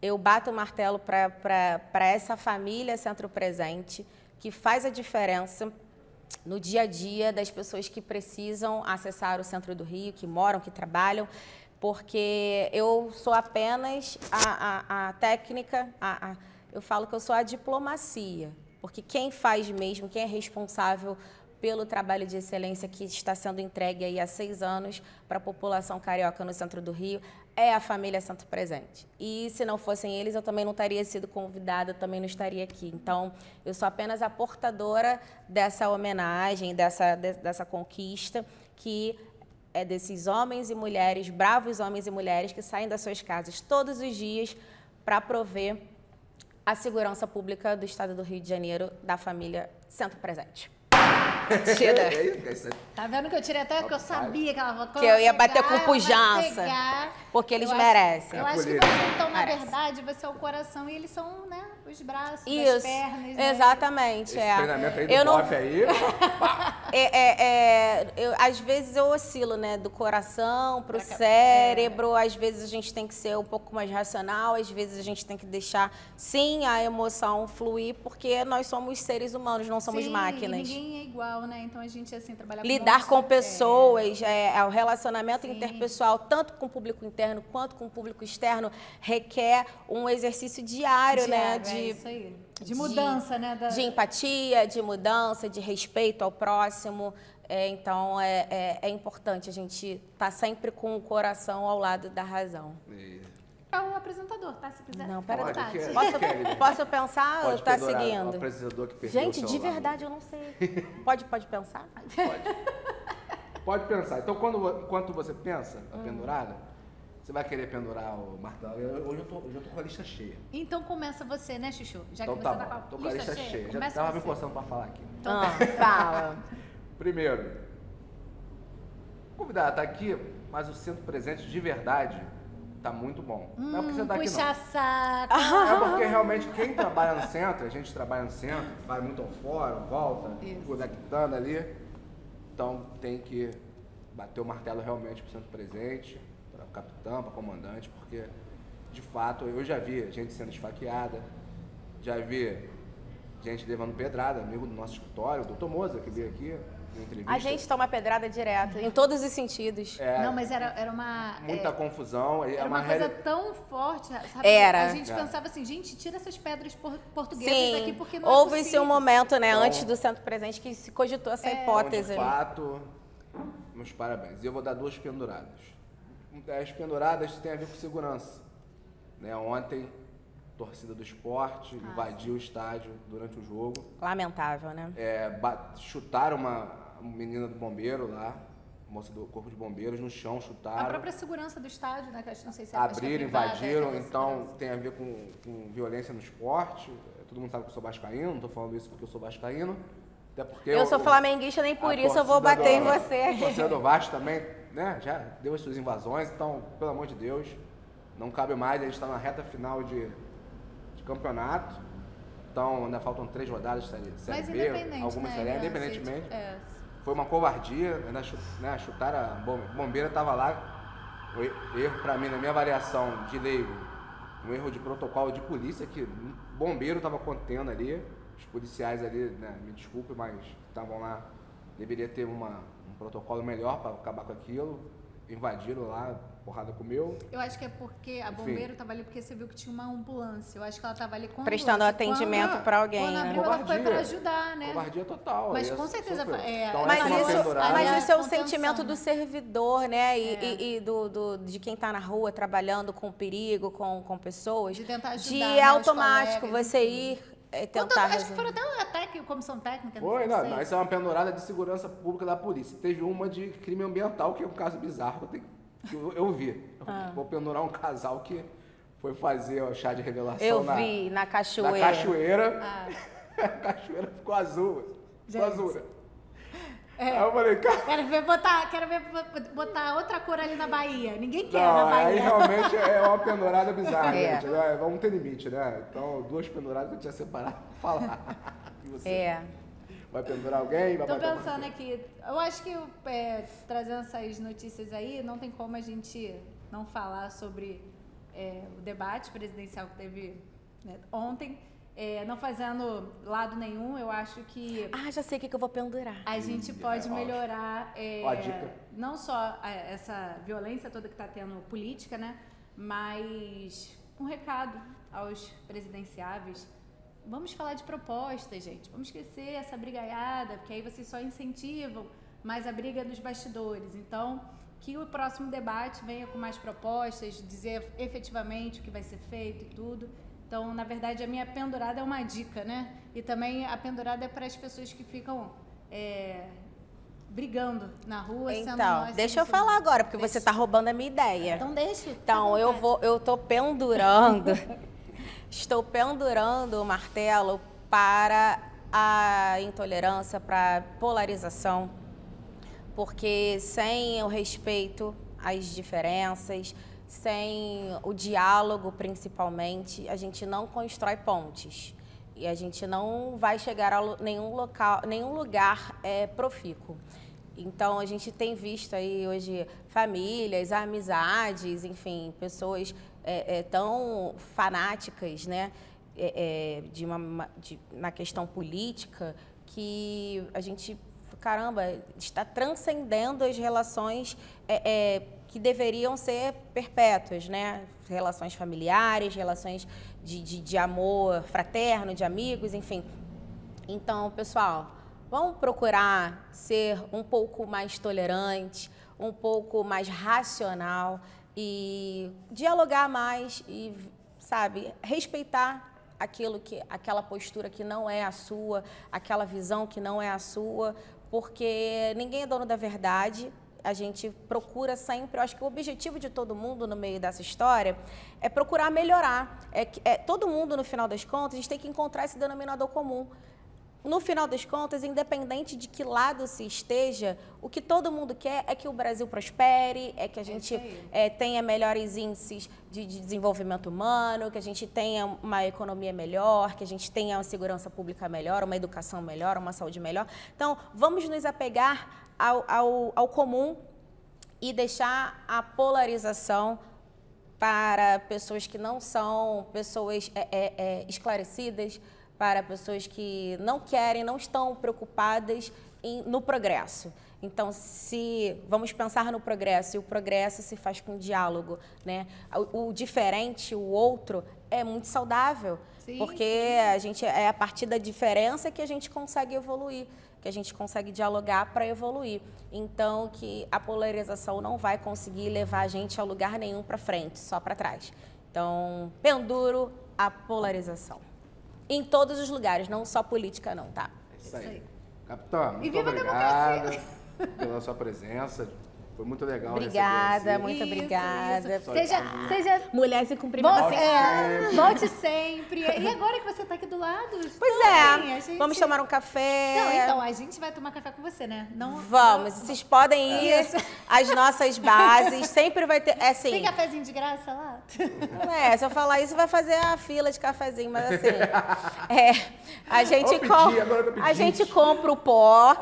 eu bato o martelo para essa família Centro Presente, que faz a diferença no dia a dia das pessoas que precisam acessar o centro do Rio, que moram, que trabalham, porque eu sou apenas a técnica, eu falo que eu sou a diplomacia, porque quem faz mesmo, quem é responsável pelo trabalho de excelência que está sendo entregue aí há 6 anos para a população carioca no centro do Rio, é a família Centro Presente. E se não fossem eles, eu também não teria sido convidada, também não estaria aqui. Então, eu sou apenas a portadora dessa homenagem, dessa conquista, que é desses homens e mulheres, bravos homens e mulheres que saem das suas casas todos os dias para prover a segurança pública do estado do Rio de Janeiro, da família Centro Presente. Tá vendo que eu tirei até que eu sabia que ela que eu ia bater com pujança, porque eles merecem. Eu acho que você, então, na verdade, você é o coração e eles são, né, os braços, as pernas. Exatamente. Esse treinamento aí do bofe aí. Às vezes eu oscilo, né, do coração pro cérebro, às vezes a gente tem que ser um pouco mais racional, às vezes a gente tem que deixar, sim, a emoção fluir, porque nós somos seres humanos, não somos máquinas. Ninguém é igual, né? Então a gente, assim, trabalhar com lidar com pessoas, o relacionamento interpessoal, tanto com o público interno quanto com o público externo, requer um exercício diário, né? Isso aí. De mudança, né? De empatia, de mudança, de respeito ao próximo. Então, é importante a gente estar sempre com o coração ao lado da razão. É o apresentador, tá? Se quiser. Não, pera aí. Posso pensar ou tá seguindo? O apresentador que perdeu gente, de verdade, eu não sei. Pode pensar? Pode pensar. Então, enquanto você pensa, a pendurada, você vai querer pendurar o martelo. Hoje eu tô com a lista cheia. Então começa você, né, Chuchu? Já então que tá você bom, tá tô com a lista cheia. Já tava me coçando pra falar aqui. Então, fala. Primeiro, o convidado tá aqui, mas o Centro Presente de verdade tá muito bom. Não é porque você tá aqui, não. Puxa saco. É porque realmente quem trabalha no centro, a gente trabalha no centro, vai muito ao fórum, volta, conectando ali. Então tem que bater o martelo realmente pro Centro Presente, para o capitão, para o comandante, porque de fato eu já vi gente sendo esfaqueada, já vi gente levando pedrada, amigo do nosso escritório, o Dr. Moza, que veio aqui na entrevista. A gente toma pedrada direto, em todos os sentidos. Não, mas era uma... Muita confusão. Era uma coisa tão forte, sabe? Era. A gente pensava assim, gente, tira essas pedras portuguesas daqui, porque não houve-se um momento, né, antes do Centro Presente, que se cogitou essa hipótese. De fato, meus parabéns. E eu vou dar 2 penduradas. As penduradas têm a ver com segurança. Né? Ontem, a torcida do esporte invadiu o estádio durante o jogo. Lamentável, né? Chutaram uma menina do bombeiro lá, moça do corpo de bombeiros, no chão, chutaram. A própria segurança do estádio, né? Que não sei se abriram, invadiram, então tem a ver com violência no esporte. todo mundo sabe que eu sou vascaíno, não tô falando isso porque eu sou vascaíno. Até porque Eu sou flamenguista, nem por isso eu vou bater em você. A torcida do Vasco também, né, já deu as suas invasões, então, pelo amor de Deus, não cabe mais, a gente está na reta final de campeonato, então ainda faltam 3 rodadas de Série B, algumas Série A, independentemente. Foi uma covardia, ainda chutaram, a bombeira estava lá, o erro para mim, na minha avaliação de leigo, um erro de protocolo de polícia, que o bombeiro estava contendo ali, os policiais ali, né, me desculpe, mas estavam lá, deveria ter um protocolo melhor para acabar com aquilo, invadiram lá, porrada comeu. Eu acho que é porque a bombeira estava ali porque você viu que tinha uma ambulância. Eu acho que ela estava ali com prestando atendimento para alguém, quando né? abriu, ela foi para ajudar, né? Covardia total. Mas com certeza... Então, mas isso é o sentimento do servidor, né? E de quem está na rua trabalhando com perigo, com pessoas. De tentar ajudar, de né, automático colegas, você ir tentar acho que foram até a comissão técnica. Foi, não, isso é uma pendurada de segurança pública da polícia. Teve uma de crime ambiental, que é um caso bizarro, eu vi. Vou pendurar um casal que foi fazer o chá de revelação na cachoeira. Na cachoeira. A cachoeira ficou azul. Ficou azul, né? Aí eu falei, cara... Quero ver botar outra cor ali na Bahia. Ninguém quer na Bahia. Aí realmente é uma pendurada bizarra, gente. Né? Vamos ter limite, né? Então, 2 penduradas que eu tinha separado pra falar. E você? Vai pendurar alguém? Vai Tô pensando aqui. Eu acho que trazendo essas notícias aí, não tem como a gente não falar sobre o debate presidencial que teve, né, ontem. Não fazendo lado nenhum, eu acho que... já sei o que eu vou pendurar. A gente pode melhorar dica. Não só essa violência toda que está tendo política, né? Mas um recado aos presidenciáveis. Vamos falar de propostas, gente. Vamos esquecer essa brigaiada, porque aí vocês só incentivam mais a briga nos bastidores. Então, que o próximo debate venha com mais propostas, dizer efetivamente o que vai ser feito e tudo. Então, na verdade, a minha pendurada é uma dica, né? E também a pendurada é para as pessoas que ficam brigando na rua. Então, deixa eu falar agora, porque você está roubando a minha ideia. Então, deixa. Então, eu tô pendurando, estou pendurando o martelo para a intolerância, para a polarização, porque sem o respeito às diferenças, sem o diálogo, principalmente, a gente não constrói pontes e a gente não vai chegar a nenhum lugar profícuo. Então, a gente tem visto aí hoje famílias, amizades, enfim, pessoas tão fanáticas, né, na questão política, que a gente, caramba, está transcendendo as relações que deveriam ser perpétuas, né? Relações familiares, relações de amor fraterno, de amigos, enfim. Então, pessoal, vamos procurar ser um pouco mais tolerante, um pouco mais racional e dialogar mais e, sabe, respeitar aquela postura que não é a sua, aquela visão que não é a sua, porque ninguém é dono da verdade. A gente procura sempre, eu acho que o objetivo de todo mundo no meio dessa história é procurar melhorar. Todo mundo, no final das contas, a gente tem que encontrar esse denominador comum. No final das contas, independente de que lado se esteja, o que todo mundo quer é que o Brasil prospere, é que a gente tenha melhores índices de desenvolvimento humano, que a gente tenha uma economia melhor, que a gente tenha uma segurança pública melhor, uma educação melhor, uma saúde melhor. Então, vamos nos apegar ao comum e deixar a polarização para pessoas que não são pessoas esclarecidas, para pessoas que não querem, não estão preocupadas no progresso. Então, se vamos pensar no progresso, e o progresso se faz com diálogo, né? O diferente, o outro, é muito saudável, porque a gente a partir da diferença que a gente consegue evoluir, que a gente consegue dialogar para evoluir. Então, que a polarização não vai conseguir levar a gente a lugar nenhum para frente, só para trás. Então, penduro a polarização. Em todos os lugares, não só política não, tá? É isso aí. Capitão, muito obrigado pela sua presença. Foi muito legal Obrigada, receber muito Isso, obrigada. isso. Seja Mulher se cumprimenta volte, sempre. volte sempre. E agora que você tá aqui do lado? Pois também, é, a gente- vamos tomar um café. Não, então, a gente vai tomar café com você, né? Não, Vamos, vocês podem ir Isso. às nossas bases, sempre vai ter, é assim, Tem cafezinho de graça lá? não é, se eu falar isso vai fazer a fila de cafezinho, mas assim, a gente, Eu pedi, agora eu pedi. a gente compra o pó,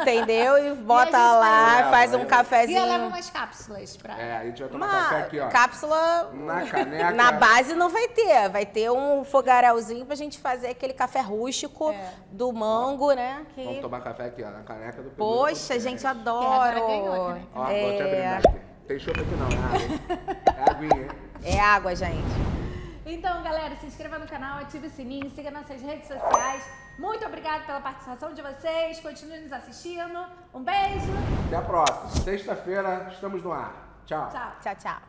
entendeu? E bota gente lá, faz um E eu levo cafezinho. umas cápsulas pra... A gente vai tomar Uma café aqui, ó. cápsula Na caneca. na base não vai ter um fogarelzinho pra gente fazer aquele café rústico do mango, né? Que... Vamos tomar café aqui, ó, na caneca do Pedro. Poxa, gente, adoro. agora ganhou, né? Ó, vou te abrir aqui. Tem chopp aqui não, é água. É aguinha, hein? É água, gente. Então, galera, se inscreva no canal, ative o sininho, siga nossas redes sociais. Muito obrigada pela participação de vocês. Continue nos assistindo. Um beijo. Até a próxima. Sexta-feira, estamos no ar. Tchau. Tchau. Tchau, tchau.